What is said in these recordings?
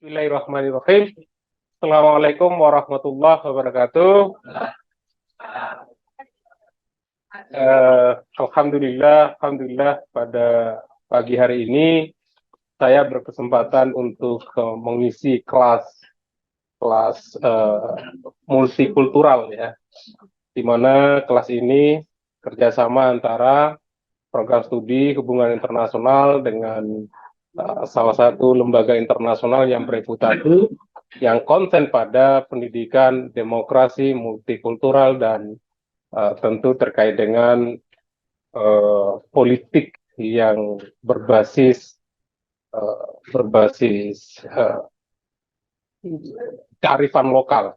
Bismillahirrahmanirrahim. Assalamualaikum warahmatullahi wabarakatuh. Alhamdulillah pada pagi hari ini saya berkesempatan untuk mengisi kelas multikultural ya, di mana kelas ini kerjasama antara program studi hubungan internasional dengan salah satu lembaga internasional yang bereputasi yang konsen pada pendidikan demokrasi multikultural dan tentu terkait dengan politik yang berbasis kearifan lokal.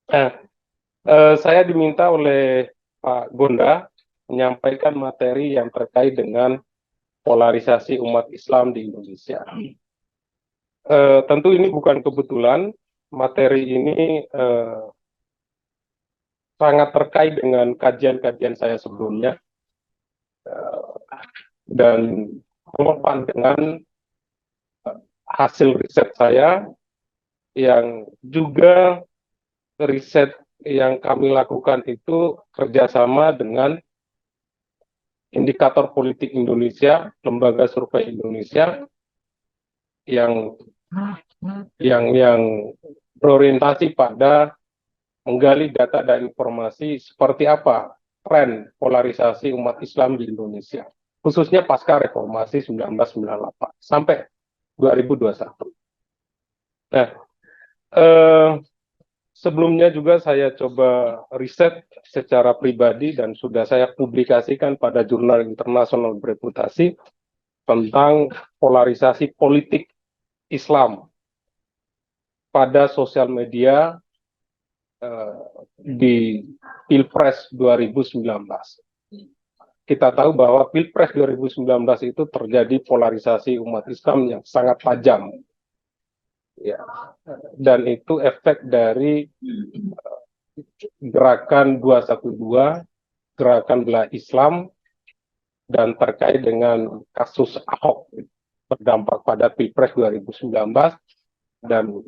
Nah, saya diminta oleh Pak Gonda menyampaikan materi yang terkait dengan polarisasi umat Islam di Indonesia. Tentu ini bukan kebetulan, materi ini sangat terkait dengan kajian-kajian saya sebelumnya dan relevan dengan hasil riset saya yang juga riset yang kami lakukan itu kerjasama dengan Indikator Politik Indonesia, Lembaga Survei Indonesia yang berorientasi pada menggali data dan informasi seperti apa tren polarisasi umat Islam di Indonesia, khususnya pasca reformasi 1998 sampai 2021. Nah, sebelumnya juga saya coba riset secara pribadi dan sudah saya publikasikan pada jurnal internasional bereputasi tentang polarisasi politik Islam pada sosial media di Pilpres 2019. Kita tahu bahwa Pilpres 2019 itu terjadi polarisasi umat Islam yang sangat tajam. Ya. Dan itu efek dari gerakan 212, gerakan belah Islam, dan terkait dengan kasus Ahok berdampak pada Pilpres 2019 dan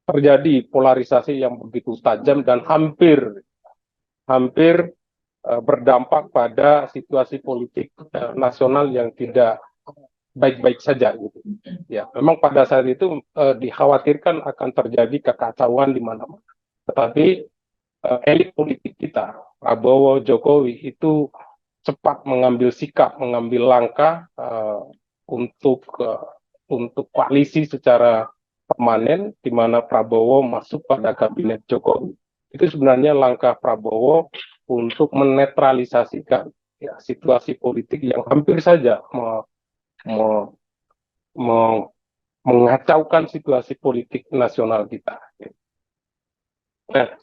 terjadi polarisasi yang begitu tajam dan hampir berdampak pada situasi politik nasional yang tidak baik-baik saja gitu. Ya, memang pada saat itu dikhawatirkan akan terjadi kekacauan di mana-mana. Tetapi elit politik kita, Prabowo, Jokowi itu cepat mengambil sikap, mengambil langkah untuk koalisi secara permanen, di mana Prabowo masuk pada kabinet Jokowi. Itu sebenarnya langkah Prabowo untuk menetralisasikan ya, situasi politik yang hampir saja mengacaukan situasi politik nasional kita. Nah,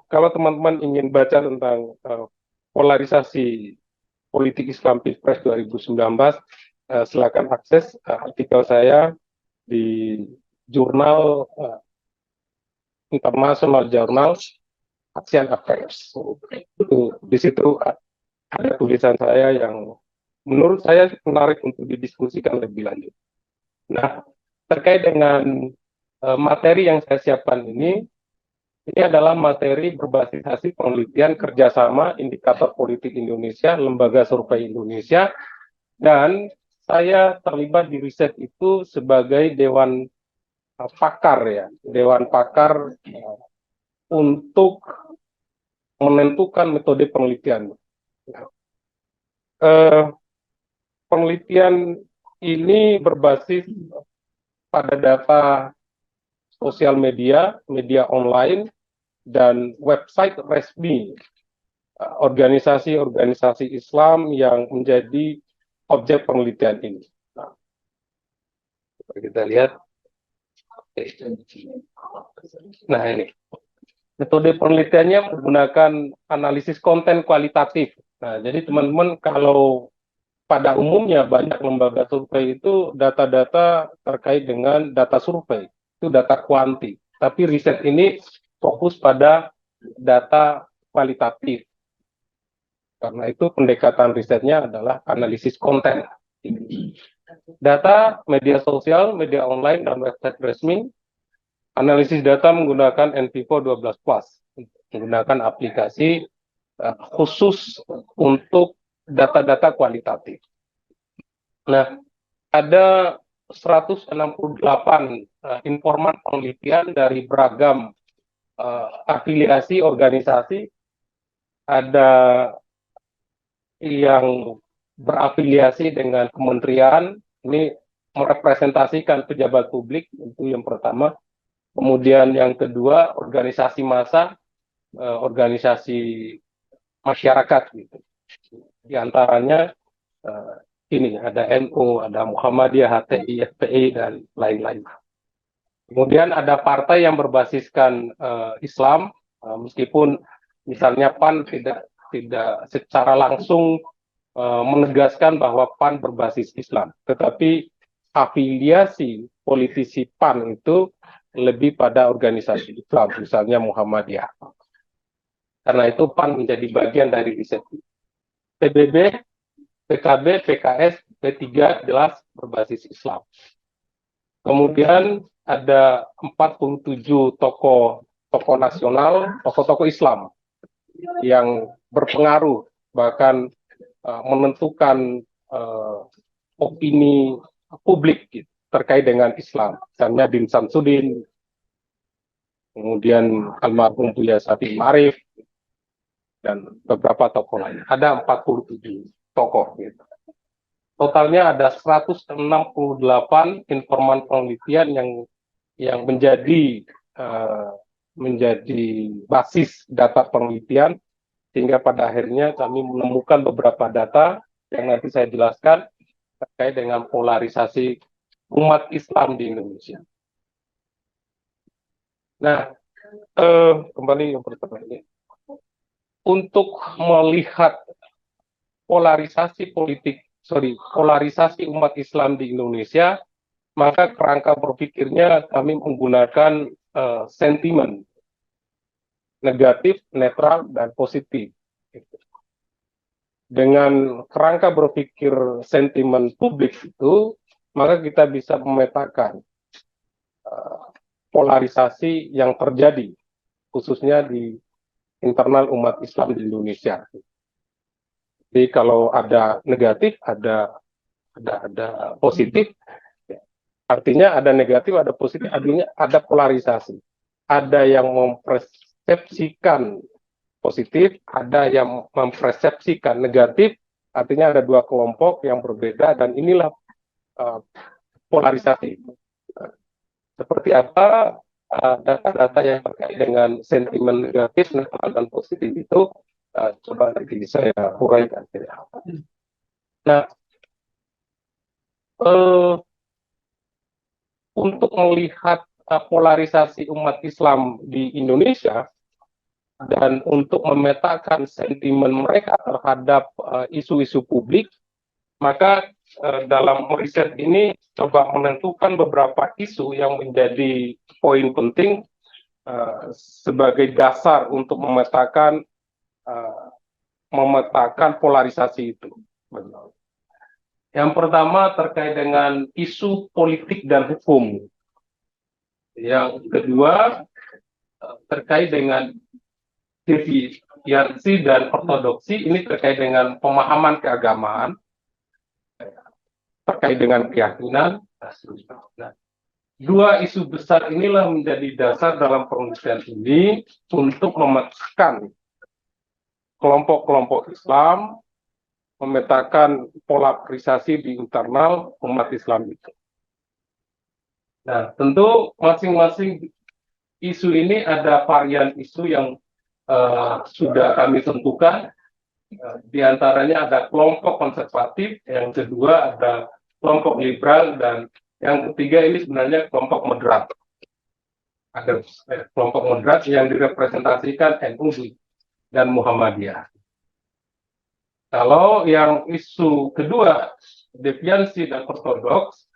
kalau teman-teman ingin baca tentang polarisasi politik Islam Pilpres 2019, silakan akses artikel saya di jurnal International Journal Asian Affairs. Di situ ada tulisan saya yang menurut saya menarik untuk didiskusikan lebih lanjut. Nah, terkait dengan materi yang saya siapkan ini adalah materi berbasis hasil penelitian kerjasama Indikator Politik Indonesia, Lembaga Survei Indonesia, dan saya terlibat di riset itu sebagai dewan pakar ya, dewan pakar untuk menentukan metode penelitian. Penelitian ini berbasis pada data sosial media, media online, dan website resmi organisasi-organisasi Islam yang menjadi objek penelitian ini. Nah, kita lihat. Nah, ini metode penelitiannya menggunakan analisis konten kualitatif. Nah, jadi teman-teman kalau pada umumnya banyak lembaga survei itu data-data terkait dengan data survei, itu data kuanti. Tapi riset ini fokus pada data kualitatif. Karena itu pendekatan risetnya adalah analisis konten. Data, media sosial, media online, dan website resmi. Analisis data menggunakan NVivo 12 Plus, menggunakan aplikasi khusus untuk data-data kualitatif. Nah, ada 168 informan penelitian dari beragam afiliasi organisasi, ada yang berafiliasi dengan kementerian, ini merepresentasikan pejabat publik, itu yang pertama. Kemudian yang kedua, organisasi massa, organisasi masyarakat gitu. Di antaranya ini ada NU, ada Muhammadiyah, HTI, FPI, dan lain-lain. Kemudian ada partai yang berbasiskan Islam, meskipun misalnya PAN tidak secara langsung menegaskan bahwa PAN berbasis Islam, tetapi afiliasi politisi PAN itu lebih pada organisasi Islam, misalnya Muhammadiyah. Karena itu PAN menjadi bagian dari riset. PBB, PKB, PKS, P3 jelas berbasis Islam. Kemudian ada 47 tokoh nasional, tokoh Islam yang berpengaruh, bahkan menentukan opini publik gitu, terkait dengan Islam. Misalnya Din Samsudin, kemudian almarhum Buya Syafiq Ma'arif, dan beberapa tokoh lain. Ada 47 tokoh gitu. Totalnya ada 168 informan penelitian yang menjadi basis data penelitian, sehingga pada akhirnya kami menemukan beberapa data yang nanti saya jelaskan terkait dengan polarisasi umat Islam di Indonesia. Nah, kembali yang pertama ini, untuk melihat polarisasi umat Islam di Indonesia, maka kerangka berpikirnya kami menggunakan sentimen negatif, netral, dan positif. Dengan kerangka berpikir sentimen publik itu, maka kita bisa memetakan polarisasi yang terjadi, khususnya di internal umat Islam di Indonesia. Jadi kalau ada negatif, ada positif, artinya ada negatif, ada positif, artinya ada polarisasi. Ada yang mempersepsikan positif, ada yang mempersepsikan negatif, artinya ada dua kelompok yang berbeda, dan inilah polarisasi. Seperti apa data-data yang terkait dengan sentimen negatif, netral, dan positif itu coba nanti saya uraikan. Nah, untuk melihat polarisasi umat Islam di Indonesia dan untuk memetakan sentimen mereka terhadap isu-isu publik, maka dalam riset ini coba menentukan beberapa isu yang menjadi poin penting sebagai dasar untuk memetakan polarisasi itu. Yang pertama terkait dengan isu politik dan hukum. Yang kedua terkait dengan deviasi dan ortodoksi, ini terkait dengan pemahaman keagamaan, terkait dengan keyakinan. Nah, dua isu besar inilah menjadi dasar dalam penelitian ini untuk memetakan kelompok-kelompok Islam, memetakan polarisasi di internal umat Islam itu. Nah, tentu masing-masing isu ini ada varian isu yang sudah kami tentukan. Di antaranya ada kelompok konservatif, yang kedua ada kelompok liberal, dan yang ketiga ini sebenarnya kelompok moderat. Ada kelompok moderat yang direpresentasikan NU dan Muhammadiyah. Kalau yang isu kedua, deviansi dan ortodoks,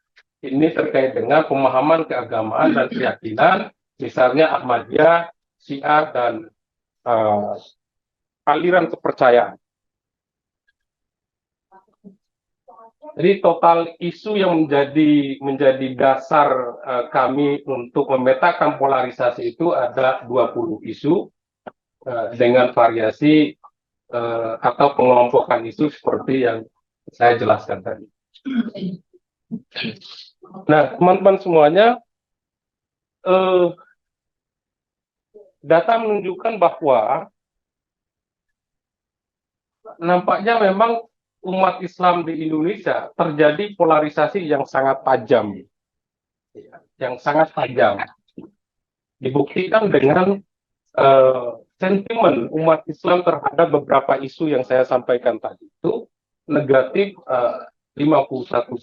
ini terkait dengan pemahaman keagamaan dan keyakinan, misalnya Ahmadiyah, Syiah, dan aliran kepercayaan. Jadi total isu yang menjadi dasar kami untuk memetakan polarisasi itu ada 20 isu dengan variasi atau pengelompokan isu seperti yang saya jelaskan tadi. Nah, teman-teman semuanya, data menunjukkan bahwa nampaknya memang umat Islam di Indonesia terjadi polarisasi yang sangat tajam, Dibuktikan dengan sentimen umat Islam terhadap beberapa isu yang saya sampaikan tadi itu negatif 51%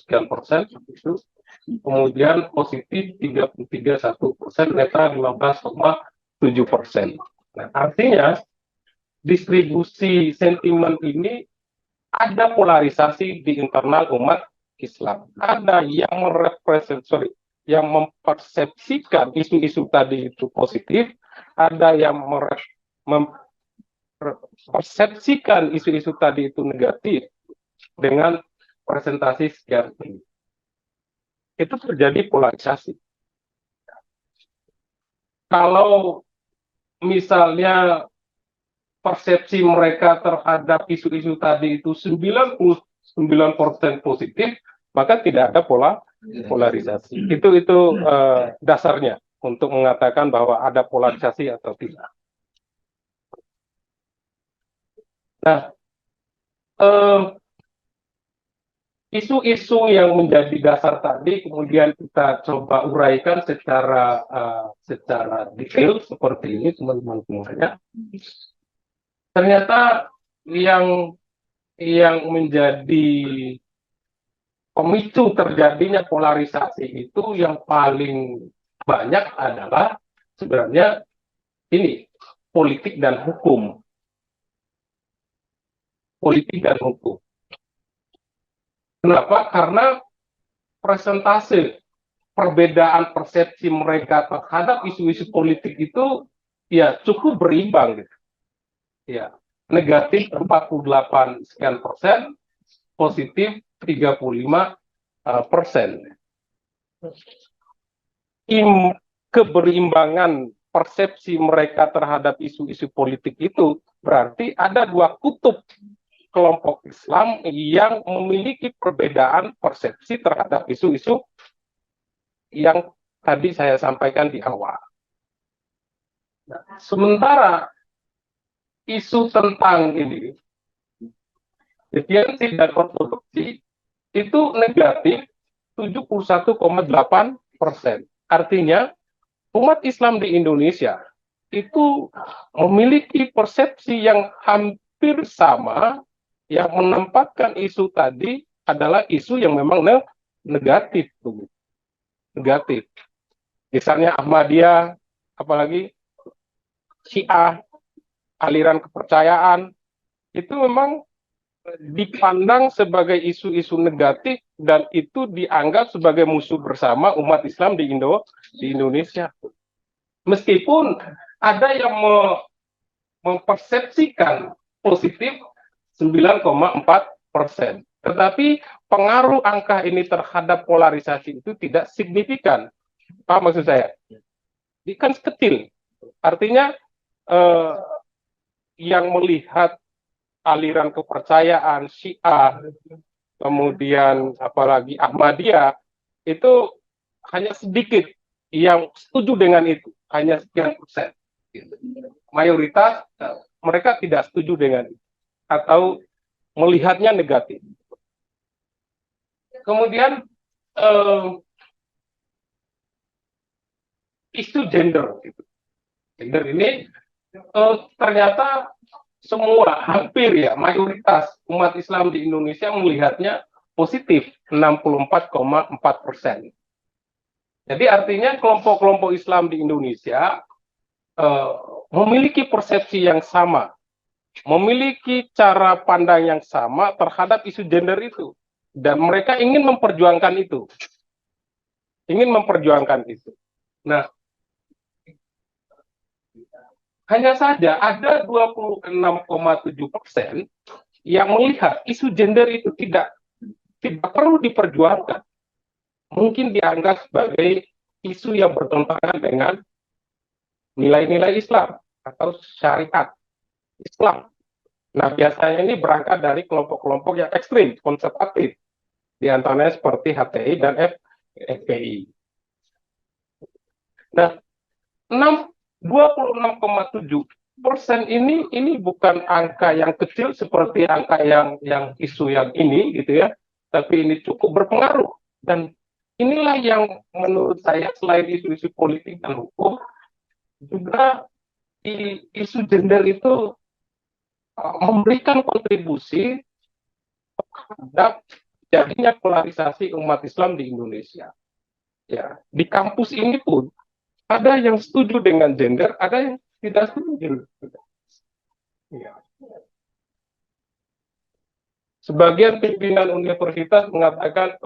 itu, kemudian positif 33,1%, netral 15,7%. Nah, artinya distribusi sentimen ini ada polarisasi di internal umat Islam. Ada yang mempersepsikan isu-isu tadi itu positif, ada yang mempersepsikan isu-isu tadi itu negatif dengan presentasi sekian tinggi. Itu terjadi polarisasi. Kalau misalnya persepsi mereka terhadap isu-isu tadi itu 99% positif, maka tidak ada polarisasi. Itu dasarnya untuk mengatakan bahwa ada polarisasi atau tidak. Nah, isu-isu yang menjadi dasar tadi kemudian kita coba uraikan secara detail seperti ini, teman-teman semuanya. Ternyata yang menjadi pemicu terjadinya polarisasi itu yang paling banyak adalah sebenarnya ini politik dan hukum. Politik dan hukum. Kenapa? Karena presentase perbedaan persepsi mereka terhadap isu-isu politik itu ya cukup berimbang gitu. Ya, negatif 48 sekian persen, positif 35%. Keberimbangan persepsi mereka terhadap isu-isu politik itu berarti ada dua kutub kelompok Islam yang memiliki perbedaan persepsi terhadap isu-isu yang tadi saya sampaikan di awal. Nah, sementara isu tentang ini, deviansi dan ortodoksi, itu negatif 71,8%. Artinya, umat Islam di Indonesia itu memiliki persepsi yang hampir sama, yang menempatkan isu tadi adalah isu yang memang negatif. Negatif. Misalnya Ahmadiyah, apalagi Syiah, aliran kepercayaan, itu memang dipandang sebagai isu-isu negatif dan itu dianggap sebagai musuh bersama umat Islam di Indonesia. Meskipun ada yang mempersepsikan positif 9,4%. Tetapi pengaruh angka ini terhadap polarisasi itu tidak signifikan. Apa maksud saya? Kan kecil. Artinya yang melihat aliran kepercayaan Syiah, kemudian apalagi Ahmadiyah, itu hanya sedikit yang setuju dengan itu, hanya sekian persen. Mayoritas mereka tidak setuju dengan itu atau melihatnya negatif. Kemudian isu gender, gender ini ternyata semua hampir ya mayoritas umat Islam di Indonesia melihatnya positif 64,4%. Jadi artinya kelompok-kelompok Islam di Indonesia memiliki persepsi yang sama, memiliki cara pandang yang sama terhadap isu gender itu, dan mereka ingin memperjuangkan itu, Nah, hanya saja ada 26,7% yang melihat isu gender itu tidak tidak perlu diperjuangkan, mungkin dianggap sebagai isu yang bertentangan dengan nilai-nilai Islam atau syariat Islam. Nah, biasanya ini berangkat dari kelompok-kelompok yang ekstrim, konservatif, di antaranya seperti HTI dan FPI. Nah, 26,7% ini bukan angka yang kecil seperti angka yang isu yang ini gitu ya, tapi ini cukup berpengaruh. Dan inilah yang menurut saya selain isu-isu politik dan hukum, juga isu gender itu memberikan kontribusi terhadap jadinya polarisasi umat Islam di Indonesia. Ya, di kampus ini pun ada yang setuju dengan gender, ada yang tidak setuju. Ya. Sebagian pimpinan universitas mengatakan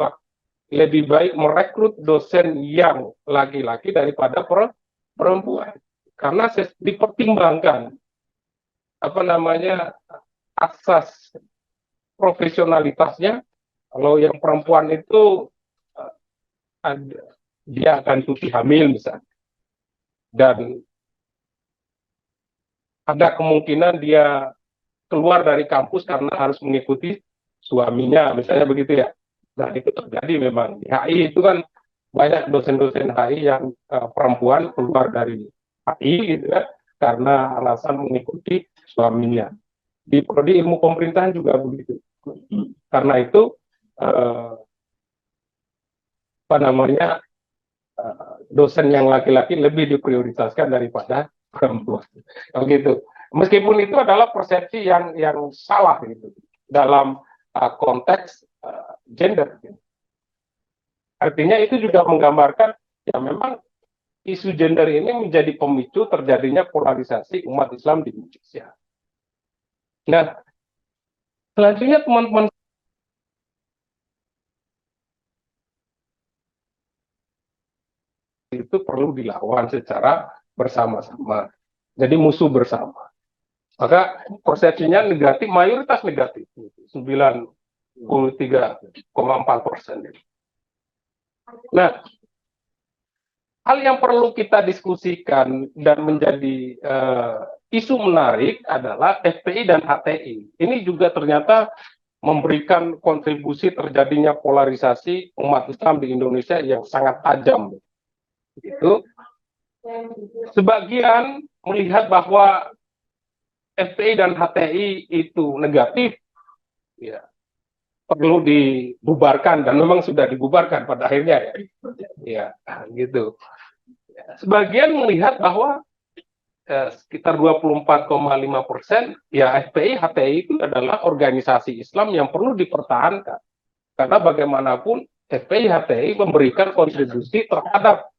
lebih baik merekrut dosen yang laki-laki daripada perempuan, karena dipertimbangkan asas profesionalitasnya. Kalau yang perempuan itu dia akan cuti hamil misalnya, dan ada kemungkinan dia keluar dari kampus karena harus mengikuti suaminya, misalnya begitu ya. Nah, itu terjadi memang di HI itu kan banyak dosen-dosen HI yang perempuan keluar dari HI gitu ya, karena alasan mengikuti suaminya. Di prodi ilmu pemerintahan juga begitu. Karena itu dosen yang laki-laki lebih diprioritaskan daripada perempuan. Begitu. Meskipun itu adalah persepsi yang salah gitu dalam konteks gender. Artinya itu juga menggambarkan ya memang isu gender ini menjadi pemicu terjadinya polarisasi umat Islam di Indonesia. Nah, selanjutnya teman-teman itu perlu dilawan secara bersama-sama. Jadi musuh bersama. Maka persepsinya negatif, mayoritas negatif, 93,4%. Nah, hal yang perlu kita diskusikan dan menjadi isu menarik adalah FPI dan HTI. Ini juga ternyata memberikan kontribusi terjadinya polarisasi umat Islam di Indonesia yang sangat tajam. Itu sebagian melihat bahwa FPI dan HTI itu negatif, ya, perlu dibubarkan, dan memang sudah dibubarkan pada akhirnya ya gitu. Sebagian melihat bahwa sekitar 24,5% ya FPI HTI itu adalah organisasi Islam yang perlu dipertahankan, karena bagaimanapun FPI HTI memberikan kontribusi terhadap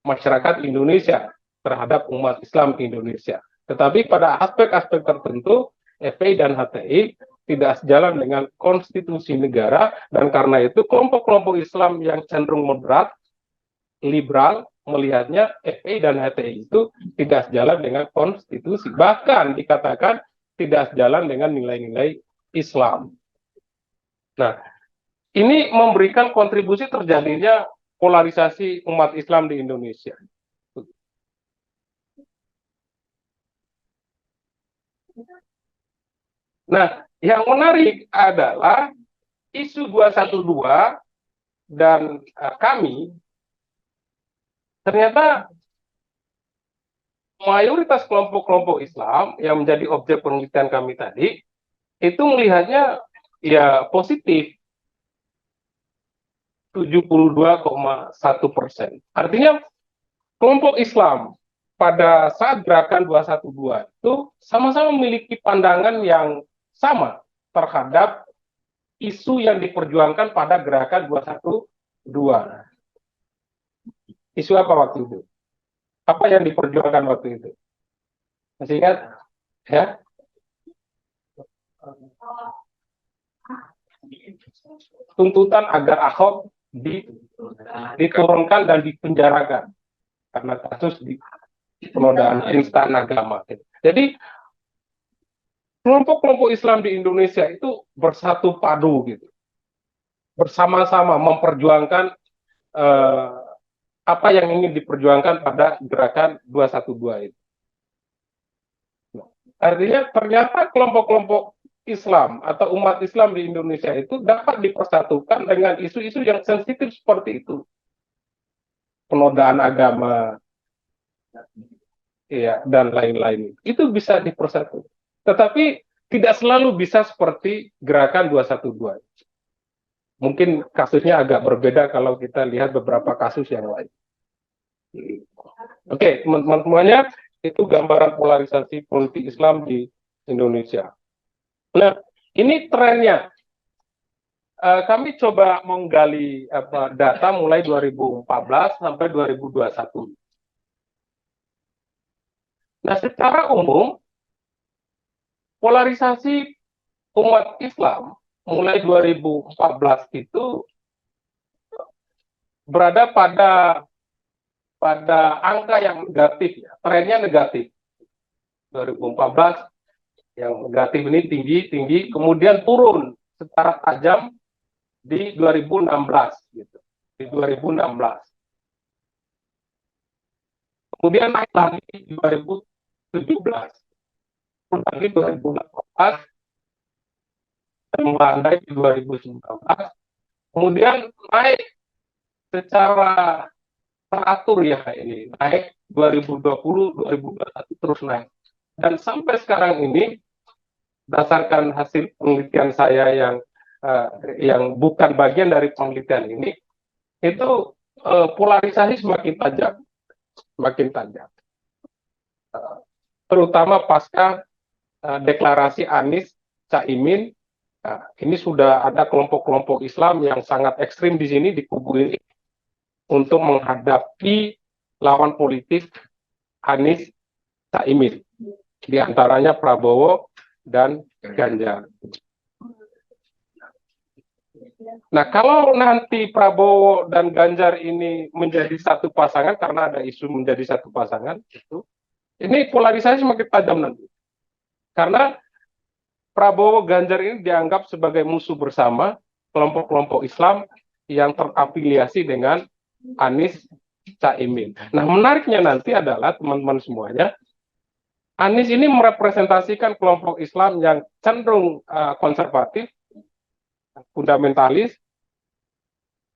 masyarakat Indonesia, terhadap umat Islam Indonesia. Tetapi pada aspek-aspek tertentu, FPI dan HTI tidak sejalan dengan konstitusi negara, dan karena itu kelompok-kelompok Islam yang cenderung moderat, liberal, melihatnya FPI dan HTI itu tidak sejalan dengan konstitusi. Bahkan dikatakan tidak sejalan dengan nilai-nilai Islam. Nah, ini memberikan kontribusi terjadinya polarisasi umat Islam di Indonesia. Nah, yang menarik adalah isu 212 dan kami, ternyata mayoritas kelompok-kelompok Islam yang menjadi objek penelitian kami tadi, itu melihatnya ya positif, 72,1%. Artinya kelompok Islam pada saat gerakan 212 itu sama-sama memiliki pandangan yang sama terhadap isu yang diperjuangkan pada gerakan 212. Isu apa waktu itu? Apa yang diperjuangkan waktu itu? Masih ingat? Ya? Tuntutan agar Ahok diturunkan dan dipenjarakan karena kasus penodaan penistaan agama. Jadi kelompok-kelompok Islam di Indonesia itu bersatu padu gitu bersama-sama memperjuangkan apa yang ingin diperjuangkan pada gerakan 212 itu. Artinya ternyata kelompok-kelompok Islam atau umat Islam di Indonesia itu dapat dipersatukan dengan isu-isu yang sensitif seperti itu. Penodaan agama, ya, dan lain-lain. Itu bisa dipersatukan. Tetapi tidak selalu bisa seperti gerakan 212. Mungkin kasusnya agak berbeda kalau kita lihat beberapa kasus yang lain. Oke, teman-teman semuanya, itu gambaran polarisasi politik Islam di Indonesia. Nah, ini trennya. Kami coba menggali data mulai 2014 sampai 2021. Nah, secara umum, polarisasi umat Islam mulai 2014 itu berada pada angka yang negatif, ya. Trennya negatif. 2014 yang negatif ini tinggi, kemudian turun secara tajam di 2016, gitu. Di 2016. Kemudian naik lagi di 2017, lagi 2018, dan melandai di 2019. Kemudian naik secara teratur, ya, ini naik 2020, 2021 terus naik. Dan sampai sekarang ini, berdasarkan hasil penelitian saya yang bukan bagian dari penelitian ini, itu polarisasi semakin tajam, terutama pasca deklarasi Anies Caimin. Ini sudah ada kelompok-kelompok Islam yang sangat ekstrim di sini, di kubu ini, untuk menghadapi lawan politik Anies Caimin, di antaranya Prabowo dan Ganjar. Nah, kalau nanti Prabowo dan Ganjar ini menjadi satu pasangan, karena ada isu menjadi satu pasangan, ini polarisasi semakin tajam nanti. Karena Prabowo Ganjar ini dianggap sebagai musuh bersama kelompok-kelompok Islam yang terafiliasi dengan Anies Caimin. Nah, menariknya nanti adalah, teman-teman semuanya, Anies ini merepresentasikan kelompok Islam yang cenderung konservatif, fundamentalis,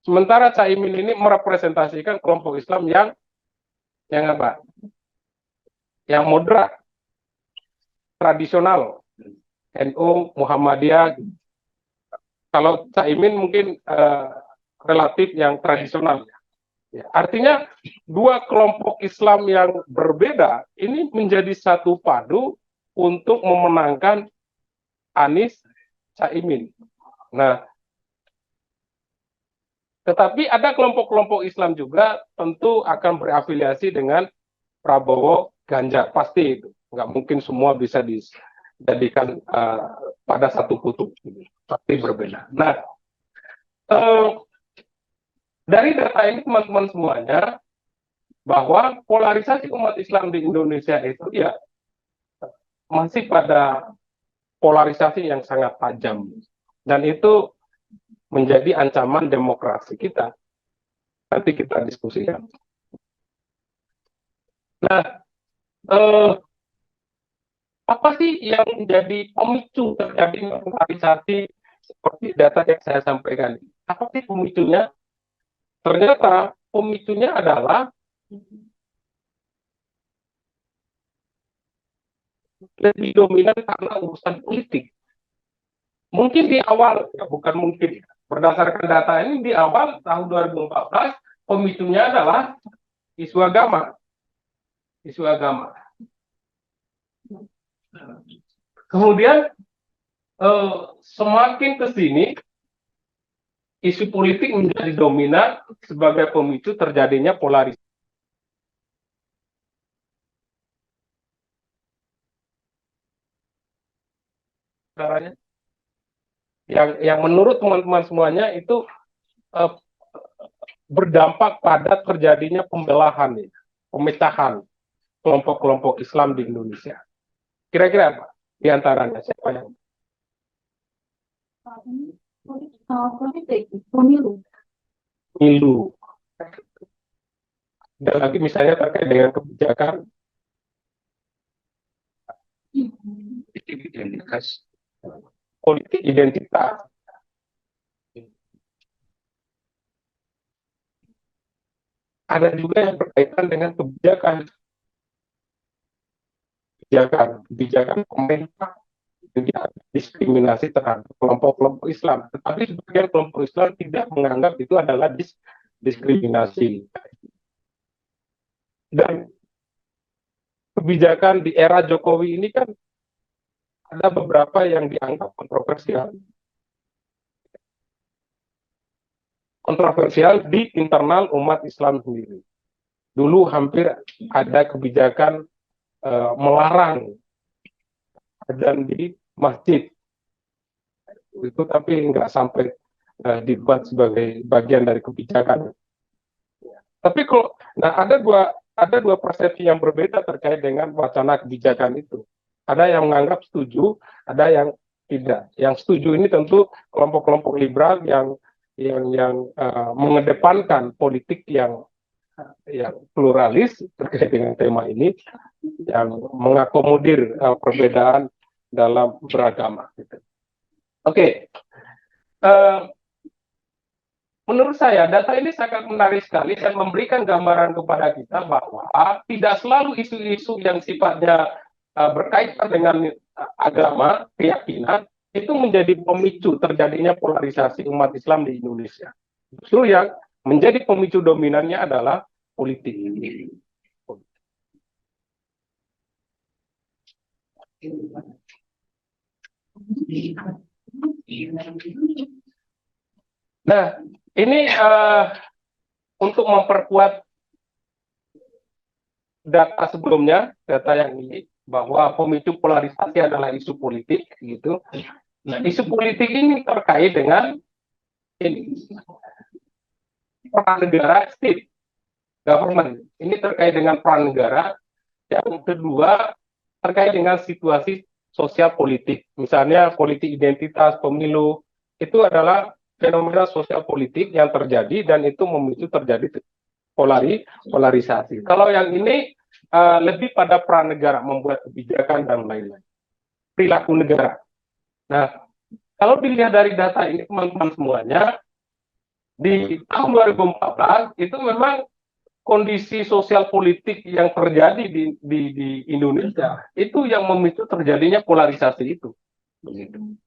sementara Caimin ini merepresentasikan kelompok Islam yang apa? Yang moderat, tradisional, NU, Muhammadiyah. Kalau Caimin mungkin relatif yang tradisional. Ya, artinya dua kelompok Islam yang berbeda ini menjadi satu padu untuk memenangkan Anies Caimin. Nah, tetapi ada kelompok-kelompok Islam juga tentu akan berafiliasi dengan Prabowo Ganjar, pasti itu. Nggak mungkin semua bisa dijadikan pada satu kutub, pasti berbeda. Nah, dari data ini, teman-teman semuanya, bahwa polarisasi umat Islam di Indonesia itu ya masih pada polarisasi yang sangat tajam, dan itu menjadi ancaman demokrasi kita. Nanti kita diskusikan. Nah, apa sih yang menjadi pemicu terjadinya polarisasi seperti data yang saya sampaikan? Apa sih pemicunya? Ternyata pemicunya adalah lebih dominan karena urusan politik. Mungkin di awal, ya bukan mungkin, berdasarkan data ini di awal tahun 2014, pemicunya adalah isu agama. Isu agama. Kemudian semakin ke sini, isu politik menjadi dominan sebagai pemicu terjadinya polarisasi. Yang menurut teman-teman semuanya itu berdampak pada terjadinya pembelahan, pemecahan kelompok-kelompok Islam di Indonesia. Kira-kira apa di antaranya? Siapa yang? Pemilu. Pemilu. Dan lagi misalnya terkait dengan kebijakan identitas, politik identitas. Ada juga yang berkaitan dengan kebijakan pemerintah yang diskriminasi terhadap kelompok-kelompok Islam. Tetapi sebagian kelompok Islam tidak menganggap itu adalah diskriminasi. Dan kebijakan di era Jokowi ini kan ada beberapa yang dianggap kontroversial. Kontroversial di internal umat Islam sendiri. Dulu hampir ada kebijakan melarang adzan di masjid. Itu tapi nggak sampai dibuat sebagai bagian dari kebijakan. Tapi kalau ada dua persepsi yang berbeda terkait dengan wacana kebijakan itu. Ada yang menganggap setuju, ada yang tidak. Yang setuju ini tentu kelompok-kelompok liberal yang mengedepankan politik yang pluralis terkait dengan tema ini, yang mengakomodir perbedaan dalam beragama. Gitu. Oke. Menurut saya, data ini sangat menarik sekali dan memberikan gambaran kepada kita bahwa tidak selalu isu-isu yang sifatnya berkaitan dengan agama, keyakinan, itu menjadi pemicu terjadinya polarisasi umat Islam di Indonesia. Justru yang menjadi pemicu dominannya adalah politik. Nah, ini untuk memperkuat data sebelumnya, data yang ini, bahwa pemicu polarisasi adalah isu politik, gitu. Nah, isu politik ini terkait dengan peran negara, state government. Ini terkait dengan peran negara. Yang kedua, terkait dengan situasi sosial politik. Misalnya politik identitas, pemilu, itu adalah fenomena sosial politik yang terjadi dan itu memicu terjadi polarisasi. Kalau yang ini lebih pada peran negara membuat kebijakan dan lain-lain. Perilaku negara. Nah, kalau dilihat dari data ini teman-teman semuanya, di tahun 2014 itu memang kondisi sosial politik yang terjadi di Indonesia itu yang memicu terjadinya polarisasi itu. Begitu.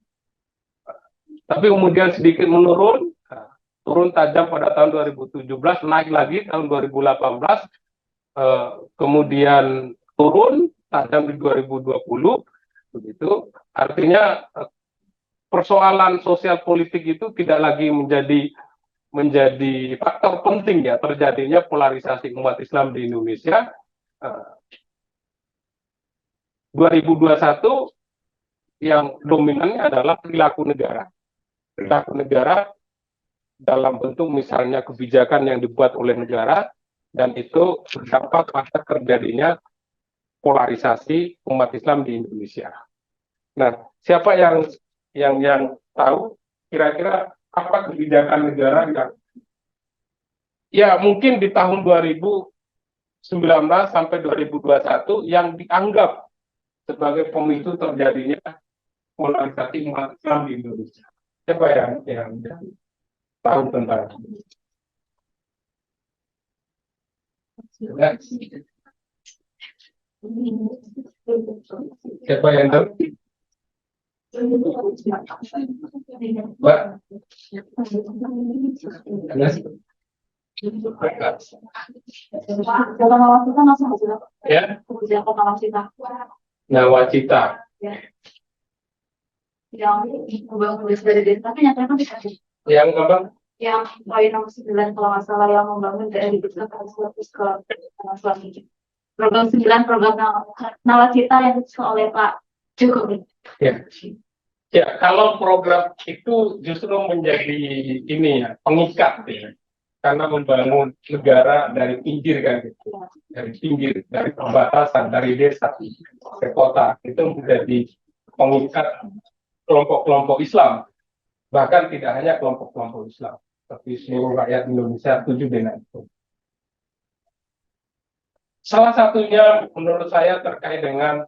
Tapi kemudian sedikit menurun, turun tajam pada tahun 2017, naik lagi tahun 2018, kemudian turun tajam di 2020, begitu. Artinya persoalan sosial politik itu tidak lagi menjadi faktor penting ya terjadinya polarisasi umat Islam di Indonesia. 2021 yang dominannya adalah perilaku negara. Perilaku negara dalam bentuk misalnya kebijakan yang dibuat oleh negara dan itu berdampak pada terjadinya polarisasi umat Islam di Indonesia. Nah, siapa yang tahu kira-kira apa kebijakan negara yang ya mungkin di tahun 2019 sampai 2021 yang dianggap sebagai pemicu terjadinya polarisasi umat Islam di Indonesia. Siapa yang tahu tentang itu? Siapa yang tahu? Mbak? Ya. Nawacita. Yang apa? Yang poin nomor 9 kalau nggak salah yang membangun daerah di sekolah selanjutnya. Program 9 program Nawacita yang disusun oleh Pak Jokowi. Ya. Ya, kalau program itu justru menjadi ini ya, pengikat ya. Karena membangun negara dari pinggir kan gitu. Dari pinggir, dari perbatasan, dari desa ke kota. Itu menjadi pengikat kelompok-kelompok Islam. Bahkan tidak hanya kelompok-kelompok Islam, tapi seluruh rakyat Indonesia setuju dengan itu. Salah satunya menurut saya terkait dengan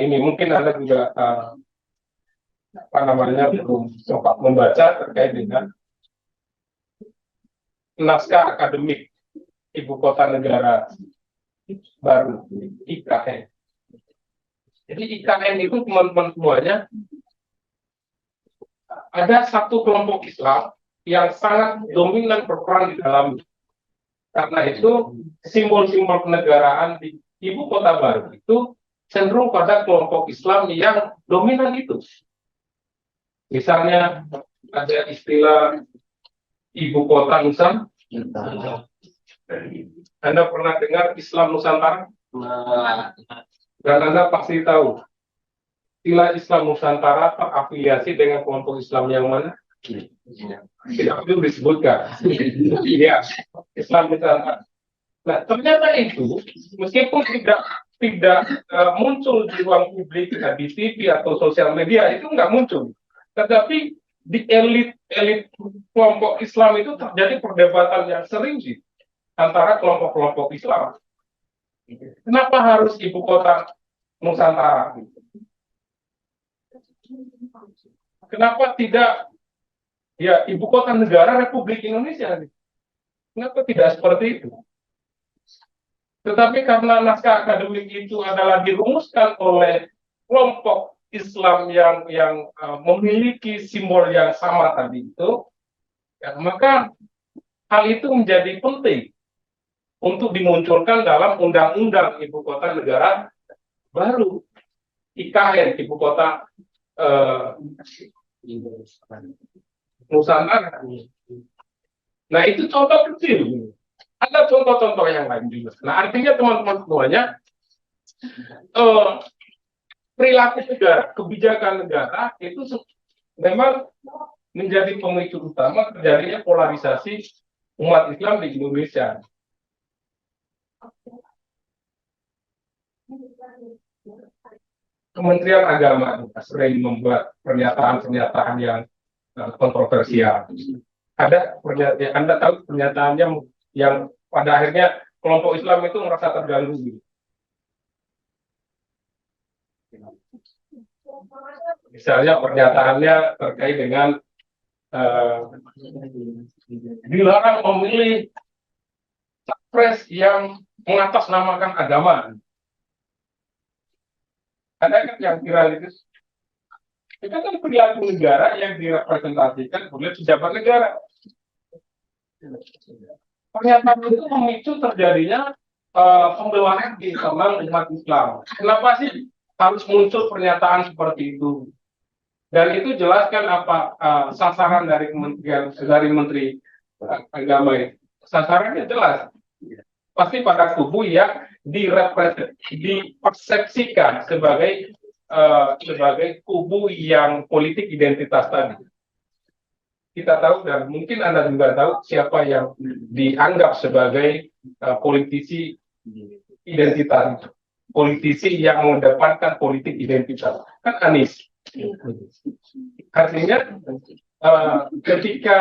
ini, mungkin Anda juga belum sempat membaca terkait dengan naskah akademik Ibu Kota Negara Baru, IKN. Jadi IKN itu teman-teman semuanya, ada satu kelompok Islam yang sangat dominan berperan di dalam. Karena itu simbol-simbol kenegaraan di Ibu Kota Baru itu cenderung pada kelompok Islam yang dominan itu. Misalnya ada istilah Ibu Kota Nusantara. Anda pernah dengar Islam Nusantara? Dan Anda pasti tahu istilah Islam Nusantara terafiliasi dengan kelompok Islam yang mana? Tidak perlu disebutkan. Iya, Islam Nusantara. Nah, ternyata itu meskipun tidak muncul di ruang publik, di TV atau sosial media, itu nggak muncul. Tetapi di elit kelompok Islam itu terjadi perdebatan yang sering sih antara kelompok-kelompok Islam. Kenapa harus Ibu Kota Nusantara? Kenapa tidak ya Ibu Kota Negara Republik Indonesia? Kenapa tidak seperti itu? Tetapi karena naskah akademik itu adalah dirumuskan oleh kelompok Islam yang memiliki simbol yang sama tadi itu, ya, maka hal itu menjadi penting untuk dimunculkan dalam Undang-Undang Ibu Kota Negara Baru, IKN, Ibu Kota Nusantara. Nah, itu contoh kecil. Ada contoh-contoh yang lain juga. Nah, artinya teman-teman semuanya, perilaku negara, kebijakan negara itu memang menjadi pemicu utama terjadinya polarisasi umat Islam di Indonesia. Kementerian Agama sering membuat pernyataan-pernyataan yang kontroversial. Ada pernyataan, Anda tahu pernyataannya yang pada akhirnya kelompok Islam itu merasa terganggu. Misalnya pernyataannya terkait dengan dilarang memilih capres yang mengatasnamakan agama. Ada kan yang viral itu? Itu kan perilaku negara yang direpresentasikan oleh pejabat negara. Pernyataan itu memicu terjadinya pembelahan di kalangan umat Islam. Kenapa sih harus muncul pernyataan seperti itu? Dan itu jelaskan apa sasaran dari Menteri Agama itu. Sasarannya jelas. Pasti pada kubu yang dipersepsikan sebagai kubu yang politik identitas tadi. Kita tahu dan mungkin Anda juga tahu siapa yang dianggap sebagai politisi identitas, politisi yang mengedepankan politik identitas, kan Anies. Artinya ketika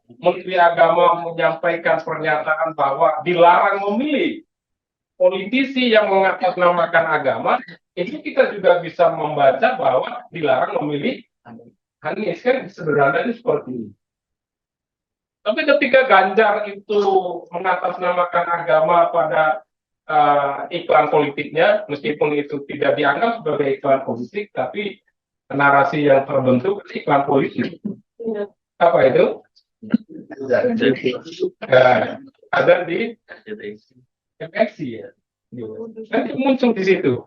Menteri Agama menyampaikan pernyataan bahwa dilarang memilih politisi yang mengatasnamakan agama, itu kita juga bisa membaca bahwa dilarang memilih Anies, kan sederhananya seperti ini. Tapi ketika Ganjar itu mengatasnamakan agama pada iklan politiknya, meskipun itu tidak dianggap sebagai iklan politik, tapi narasi yang terbentuk iklan politik. Apa itu? Ada di MXC ya. Nanti muncul di situ.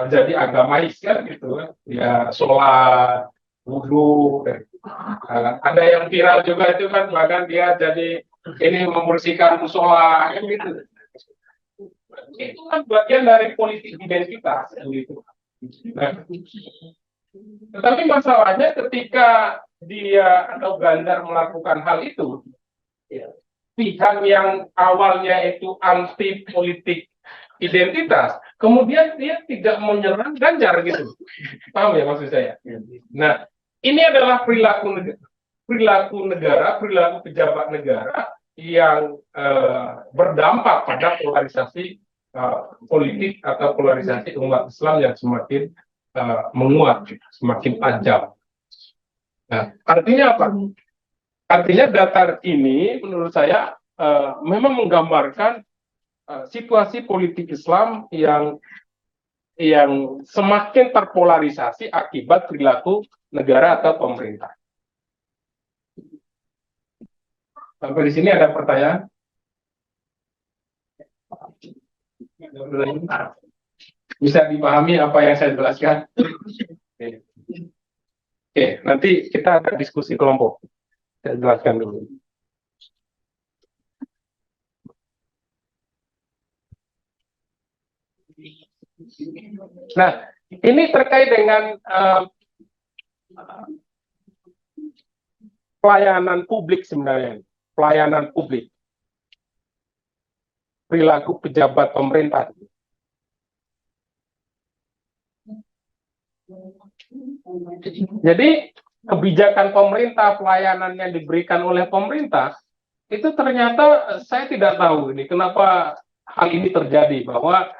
Jadi agamais kan gitu, ya sholat, wudhu, ada yang viral juga itu kan, bahkan dia jadi ini membersihkan musola kan gitu. Itu kan bagian dari politik identitas gitu. Nah, tetapi masalahnya ketika dia atau Ganjar melakukan hal itu, pihak yang awalnya itu anti politik identitas, kemudian dia tidak menyerang Ganjar gitu. Paham ya maksud saya? Nah, ini adalah perilaku pejabat negara yang berdampak pada polarisasi politik atau polarisasi umat Islam yang semakin menguat, semakin tajam. Nah, artinya apa? Artinya data ini menurut saya memang menggambarkan situasi politik Islam yang semakin terpolarisasi akibat perilaku negara atau pemerintah. Sampai di sini ada pertanyaan? Bisa dipahami apa yang saya jelaskan? Oke, nanti kita akan diskusi kelompok. Saya jelaskan dulu. Nah, ini terkait dengan pelayanan publik sebenarnya, pelayanan publik, perilaku pejabat pemerintah. Jadi kebijakan pemerintah, pelayanan yang diberikan oleh pemerintah, itu ternyata saya tidak tahu ini kenapa hal ini terjadi, bahwa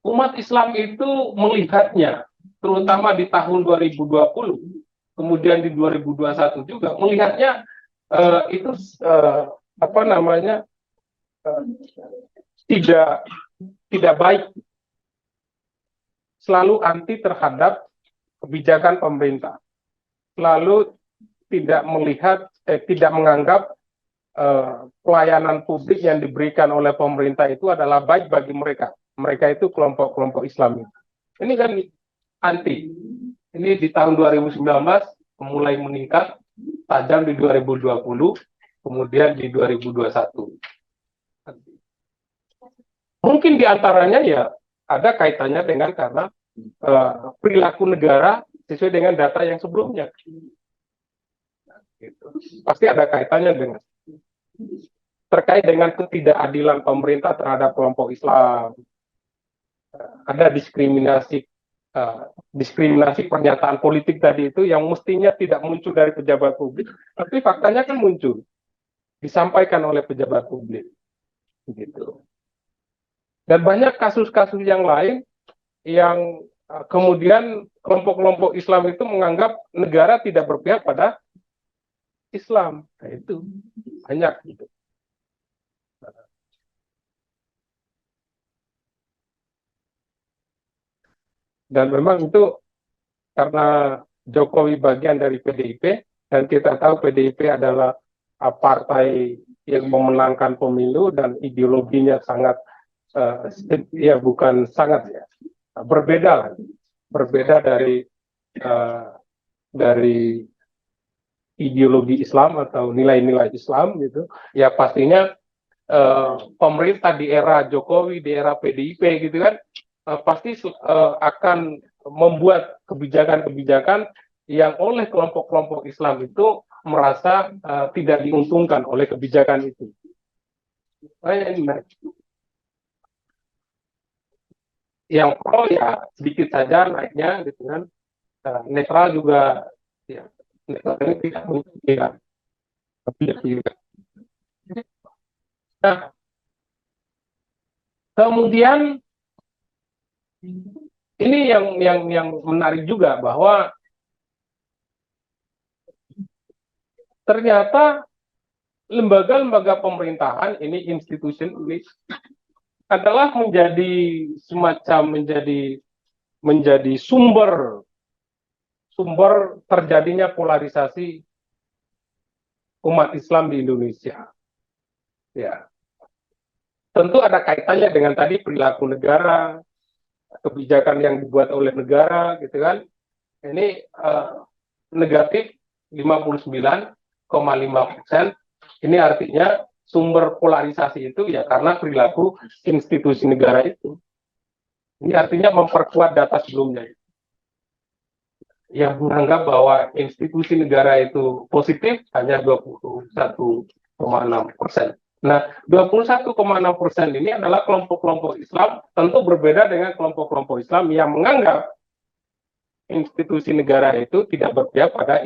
umat Islam itu melihatnya, terutama di tahun 2020, kemudian di 2021 juga melihatnya itu tidak baik, selalu anti terhadap kebijakan pemerintah, selalu tidak menganggap pelayanan publik yang diberikan oleh pemerintah itu adalah baik bagi mereka. Mereka itu kelompok-kelompok Islam. Ini kan anti. Ini di tahun 2019 mulai meningkat tajam di 2020, kemudian di 2021. Mungkin diantaranya ya ada kaitannya dengan karena perilaku negara sesuai dengan data yang sebelumnya. Gitu. Pasti ada kaitannya dengan terkait dengan ketidakadilan pemerintah terhadap kelompok Islam. Ada diskriminasi pernyataan politik tadi itu yang mestinya tidak muncul dari pejabat publik, tapi faktanya kan muncul, disampaikan oleh pejabat publik, gitu. Dan banyak kasus-kasus yang lain yang kemudian kelompok-kelompok Islam itu menganggap negara tidak berpihak pada Islam. Nah, itu banyak gitu. Dan memang itu karena Jokowi bagian dari PDIP, dan kita tahu PDIP adalah partai yang memenangkan pemilu dan ideologinya sangat berbeda dari ideologi Islam atau nilai-nilai Islam gitu. Ya pastinya pemerintah di era Jokowi, di era PDIP gitu kan, pasti akan membuat kebijakan-kebijakan yang oleh kelompok-kelompok Islam itu merasa tidak diuntungkan oleh kebijakan itu. Yang pro ya sedikit saja naiknya gitu kan, netral juga ya, netral ini tidak mungkin ya, juga. Nah, kemudian ini yang menarik juga, bahwa ternyata lembaga-lembaga pemerintahan ini, institusi ini adalah menjadi sumber terjadinya polarisasi umat Islam di Indonesia. Ya, tentu ada kaitannya dengan tadi perilaku negara, kebijakan yang dibuat oleh negara, gitu kan. Ini negatif 59,5%. Ini artinya sumber polarisasi itu ya karena perilaku institusi negara itu. Ini artinya memperkuat data sebelumnya, yang menganggap bahwa institusi negara itu positif hanya 21,6%. Nah, 21,6% ini adalah kelompok-kelompok Islam, tentu berbeda dengan kelompok-kelompok Islam yang menganggap institusi negara itu tidak berpihak pada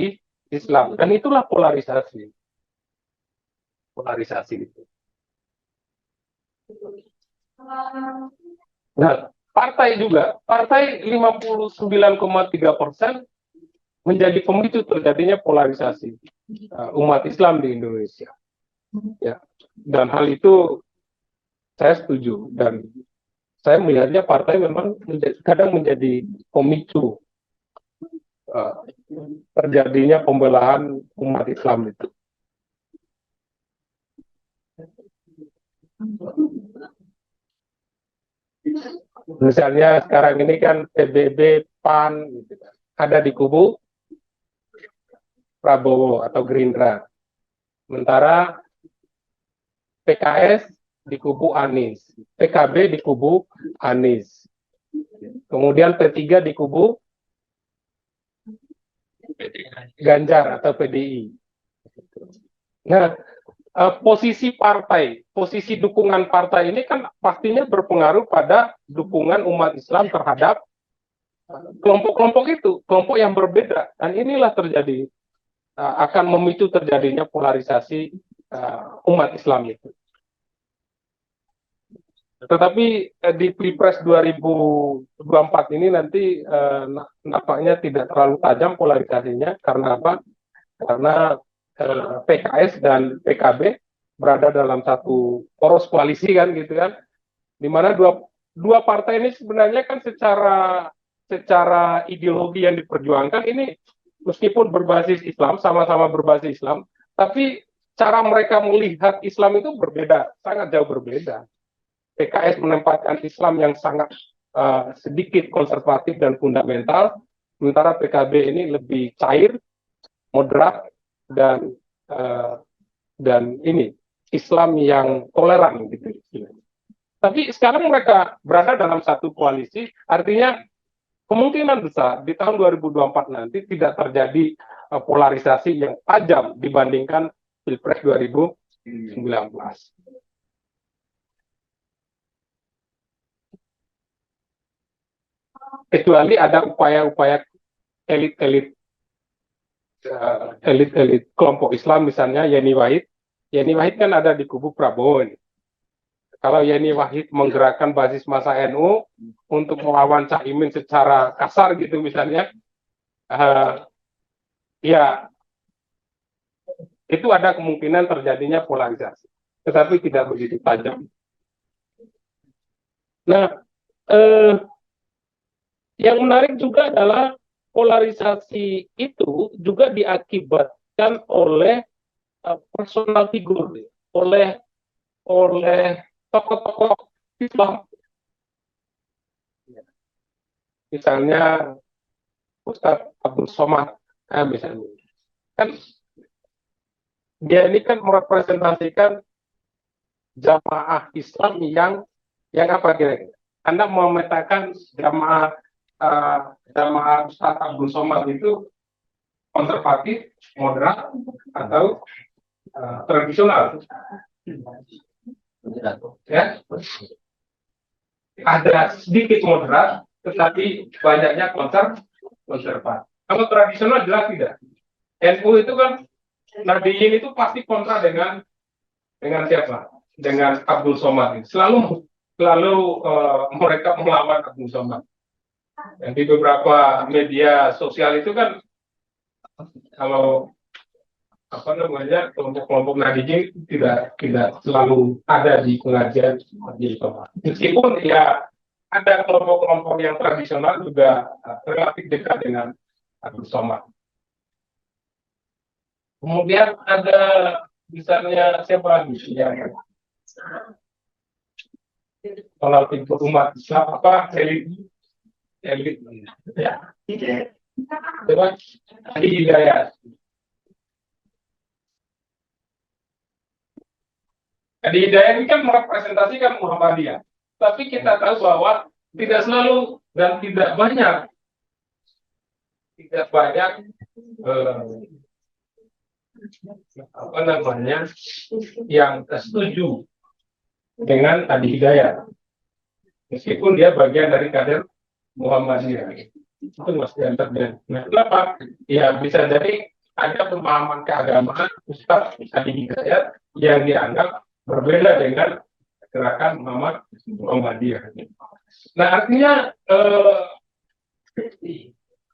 Islam, dan itulah polarisasi itu. Nah, partai 59,3% menjadi pemicu terjadinya polarisasi umat Islam di Indonesia. Ya, dan hal itu saya setuju, dan saya melihatnya partai memang kadang menjadi pemicu terjadinya pembelahan umat Islam itu. Misalnya sekarang ini kan PBB, PAN gitu, ada di kubu Prabowo atau Gerindra, sementara PKS di kubu Anies, PKB di kubu Anies, kemudian P3 di kubu Ganjar atau PDI. Nah, posisi partai, posisi dukungan partai ini kan pastinya berpengaruh pada dukungan umat Islam terhadap kelompok-kelompok itu, kelompok yang berbeda, dan inilah terjadi akan memicu terjadinya polarisasi umat Islam itu. Tetapi di Pilpres 2024 ini nanti nampaknya tidak terlalu tajam polarisasinya. Karena apa? Karena PKS dan PKB berada dalam satu poros koalisi kan gitu kan, di mana dua partai ini sebenarnya kan secara ideologi yang diperjuangkan ini meskipun berbasis Islam, sama-sama berbasis Islam, tapi cara mereka melihat Islam itu berbeda, sangat jauh berbeda. PKS menempatkan Islam yang sangat sedikit konservatif dan fundamental, sementara PKB ini lebih cair, moderat, dan ini Islam yang toleran gitu. Tapi sekarang mereka berada dalam satu koalisi, artinya kemungkinan besar di tahun 2024 nanti tidak terjadi polarisasi yang tajam dibandingkan Pilpres 2019. Kecuali ada upaya-upaya elit-elit kelompok Islam, misalnya Yeni Wahid. Yeni Wahid kan ada di kubu Prabowo ini. Kalau Yeni Wahid menggerakkan basis massa NU untuk melawan Caimin secara kasar gitu misalnya, ya itu ada kemungkinan terjadinya polarisasi, tetapi tidak begitu tajam. Nah, yang menarik juga adalah polarisasi itu juga diakibatkan oleh personal figur, oleh tokoh-tokoh Islam. Misalnya Ustadz Abdul Somad, misalnya, kan dia ini kan merepresentasikan jamaah Islam yang apa kira-kira? Anda memetakan jamaah Ustadz Abdul Somad itu konservatif, moderat, atau tradisional? Ya, ada sedikit moderat, tetapi banyaknya konservatif. Kalau tradisional jelas tidak. NU itu kan Nahdliyin itu pasti kontra dengan siapa? Dengan Abdul Somad. Selalu mereka melawan Abdul Somad. Dan di beberapa media sosial itu kan kalau kelompok Nahdliyin tidak selalu ada di pengajian Abdul Somad. Meskipun ya ada kelompok-kelompok yang tradisional juga relatif dekat dengan Abdul Somad. Kemudian ada misalnya siapa lagi yang kalau figur umat Islam elit ya, coba Adi Hidayat. Adi Hidayat ini kan merepresentasikan Muhammadiyah, tapi kita tahu bahwa tidak selalu dan tidak banyak yang setuju dengan Adi Hidayat, meskipun dia bagian dari kader Muhammadiyah. Itu Mas yang terjadi. Nah, kenapa? Ya bisa jadi ada pemahaman keagamaan Ustaz Adi Hidayat yang dianggap berbeda dengan gerakan Muhammadiyah. Nah, artinya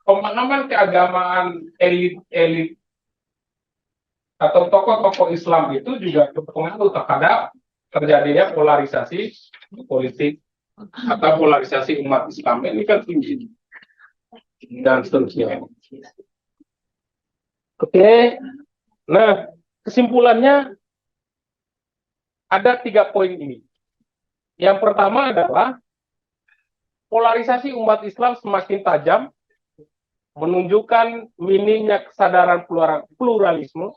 pemahaman keagamaan elit-elit atau tokoh-tokoh Islam itu juga berpengaruh terhadap terjadinya polarisasi politik atau polarisasi umat Islam ini kan tinggi dan seterusnya. Oke, nah kesimpulannya ada 3 poin ini. Yang pertama adalah polarisasi umat Islam semakin tajam, menunjukkan minimnya kesadaran pluralisme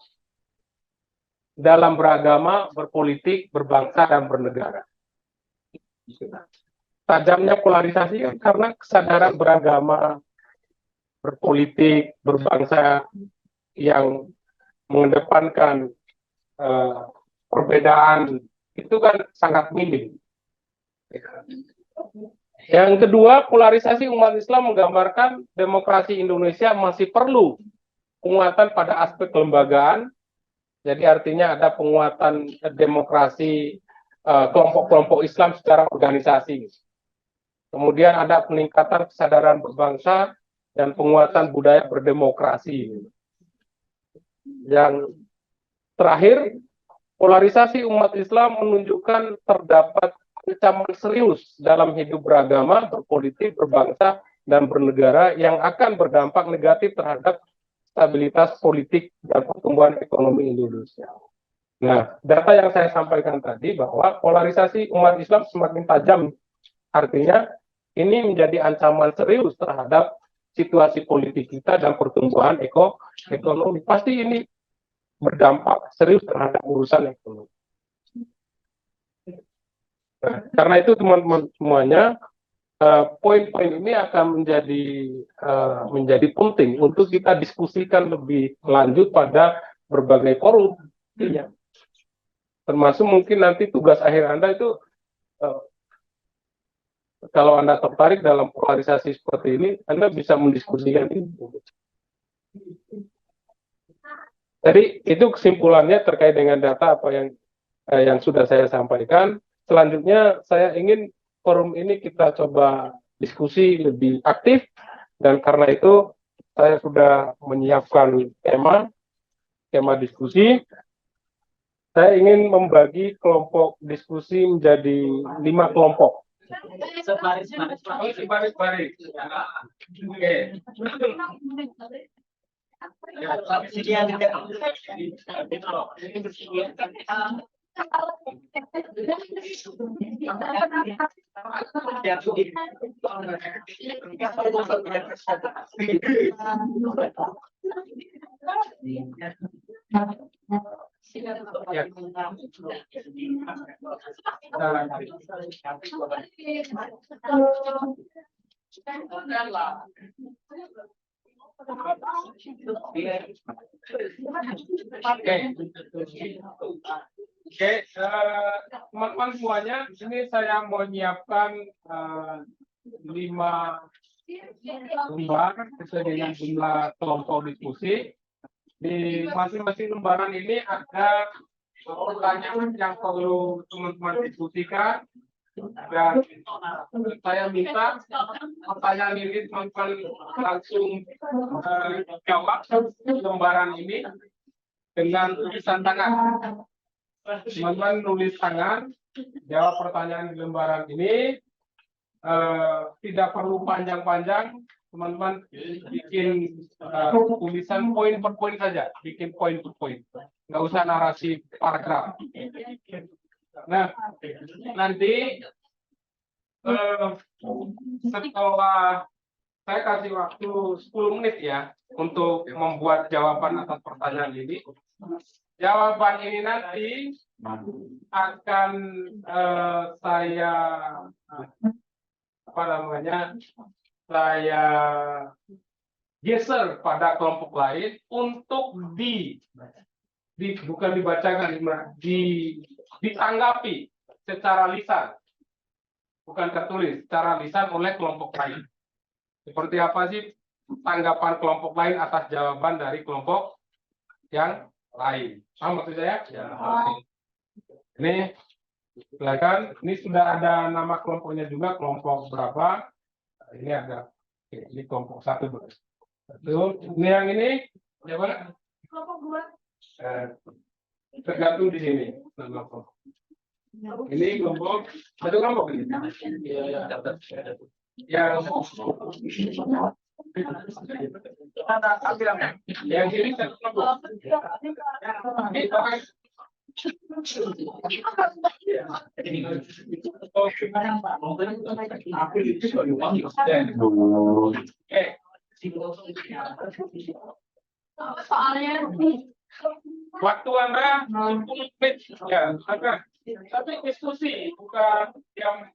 dalam beragama, berpolitik, berbangsa, dan bernegara. Tajamnya polarisasi kan karena kesadaran beragama, berpolitik, berbangsa yang mengedepankan perbedaan itu kan sangat minim. Yang kedua, polarisasi umat Islam menggambarkan demokrasi Indonesia masih perlu penguatan pada aspek kelembagaan. Jadi artinya ada penguatan demokrasi kelompok-kelompok Islam secara organisasi. Kemudian ada peningkatan kesadaran berbangsa dan penguatan budaya berdemokrasi. Yang terakhir, polarisasi umat Islam menunjukkan terdapat ancaman serius dalam hidup beragama, berpolitik, berbangsa, dan bernegara yang akan berdampak negatif terhadap stabilitas politik dan pertumbuhan ekonomi Indonesia. Nah, data yang saya sampaikan tadi bahwa polarisasi umat Islam semakin tajam, artinya ini menjadi ancaman serius terhadap situasi politik kita dan pertumbuhan ekonomi. Pasti ini berdampak serius terhadap urusan ekonomi. Nah, karena itu teman-teman semuanya, poin-poin ini akan menjadi penting untuk kita diskusikan lebih lanjut pada berbagai forum. Termasuk mungkin nanti tugas akhir Anda itu, kalau Anda tertarik dalam polarisasi seperti ini, Anda bisa mendiskusikan ini. Jadi itu kesimpulannya terkait dengan data apa yang sudah saya sampaikan. Selanjutnya saya ingin forum ini kita coba diskusi lebih aktif, dan karena itu saya sudah menyiapkan tema diskusi. Saya ingin membagi kelompok diskusi menjadi 5 kelompok. Baris. Oke. Oke, teman-teman semuanya, ini saya mau menyiapkan 5 lembar sesuai dengan jumlah kelompok diskusi. Di masing-masing lembaran ini ada pertanyaan yang perlu teman-teman diskusikan, dan saya minta pertanyaan ini teman-teman langsung jawab lembaran ini dengan tulisan tangan. Teman-teman nulis tangan, jawab pertanyaan di lembaran ini. Tidak perlu panjang-panjang, teman-teman bikin tulisan poin per poin saja, bikin poin per poin, nggak usah narasi paragraf. Nah, nanti setelah saya kasih waktu 10 menit ya untuk membuat jawaban atas pertanyaan ini. Jawaban ini nanti akan saya geser pada kelompok lain untuk bukan dibacakan, ditanggapi secara lisan, bukan tertulis, secara lisan oleh kelompok lain. Seperti apa sih tanggapan kelompok lain atas jawaban dari kelompok yang lain? Paham maksud saya? Ya. Ini silakan. Ini sudah ada nama kelompoknya juga, kelompok berapa? Ini ada. Oke, ini kelompok 1. Ini yang ini siapa? Kelompok 2. Tergantung di sini. Ini kelompok satu kelompok ini. Yang yang ini satu kelompok. Soalnya Waktu Anda 10 menit ya, tapi diskusi bukan yang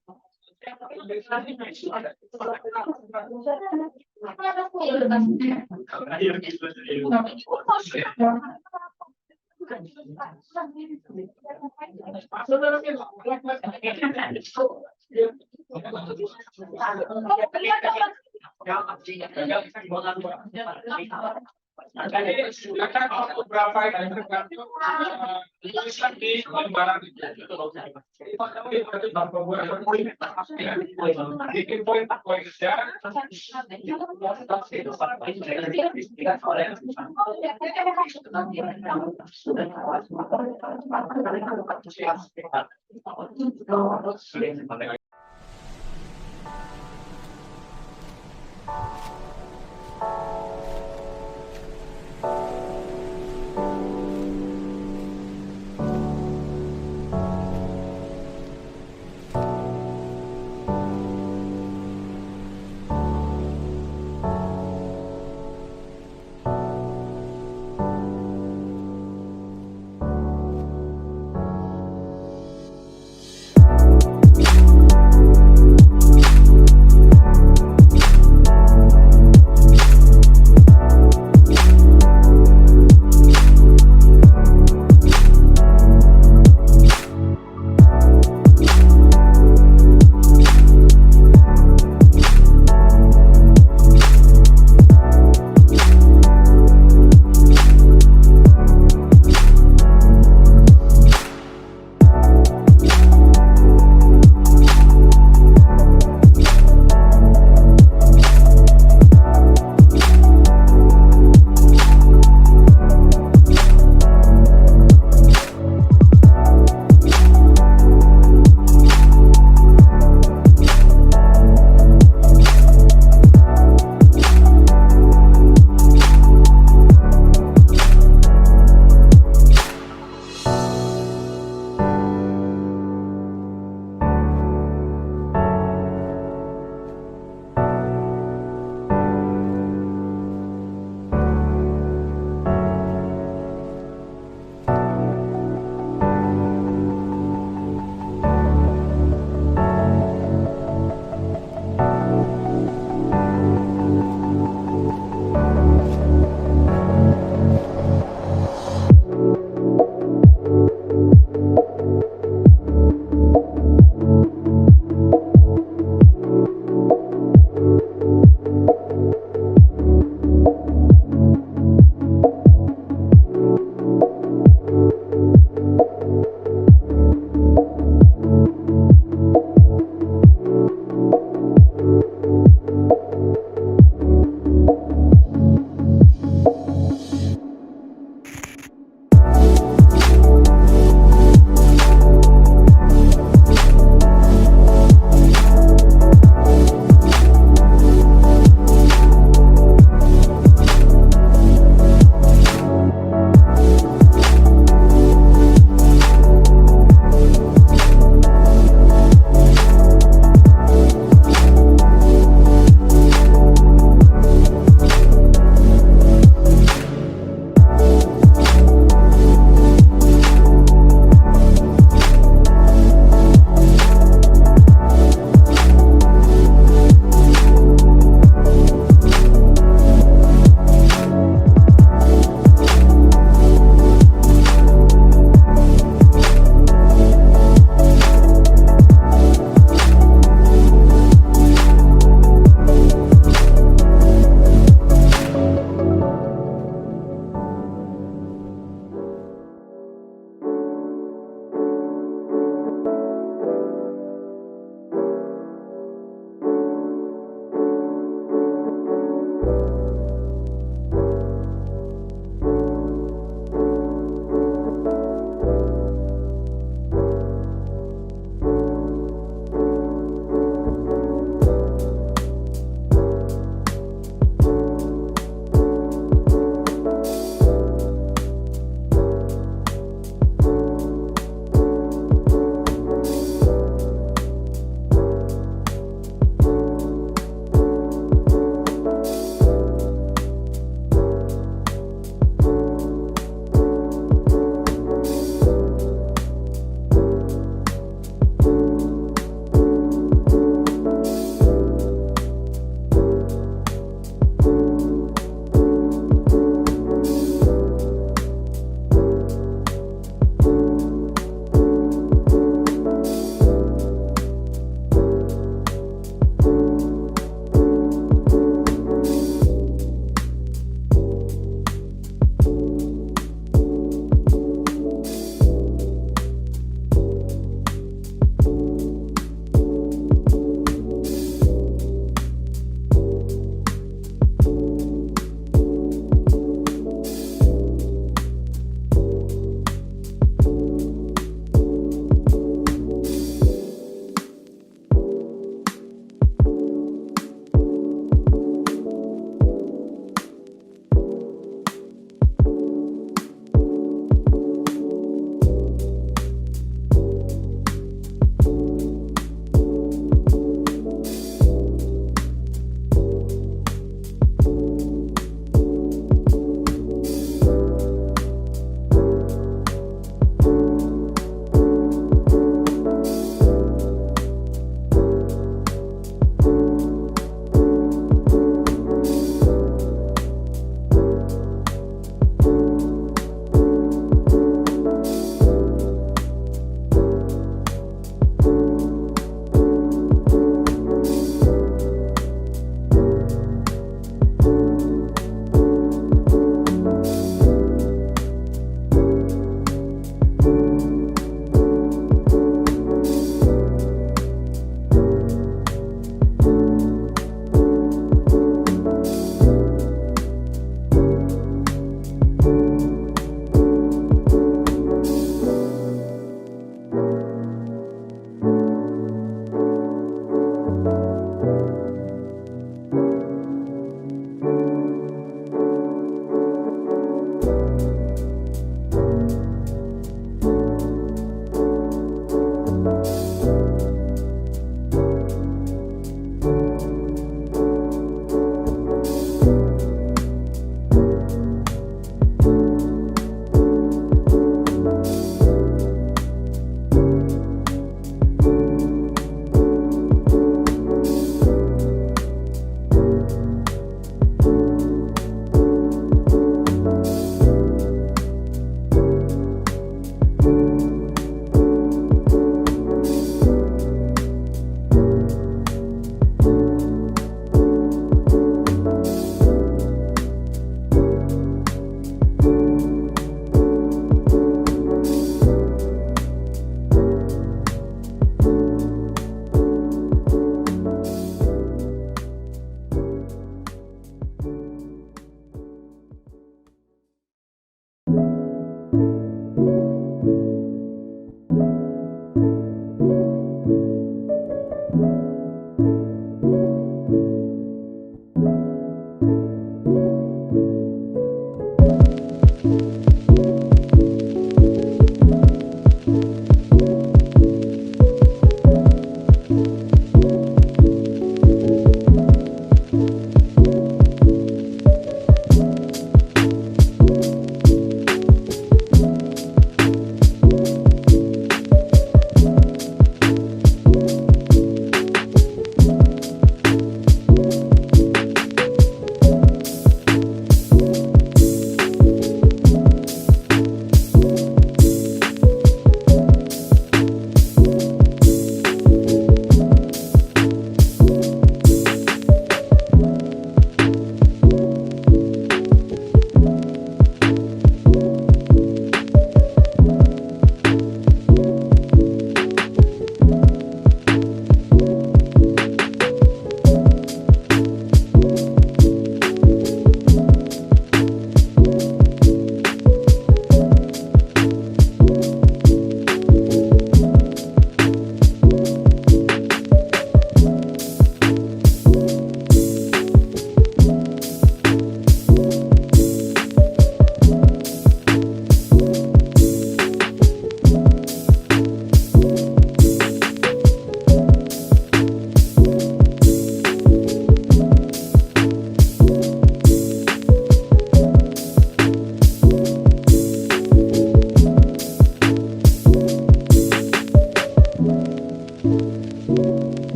silakan untuk berapa yang tergantung tulisan di lembaran itu. Bikin poin saja.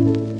kasih.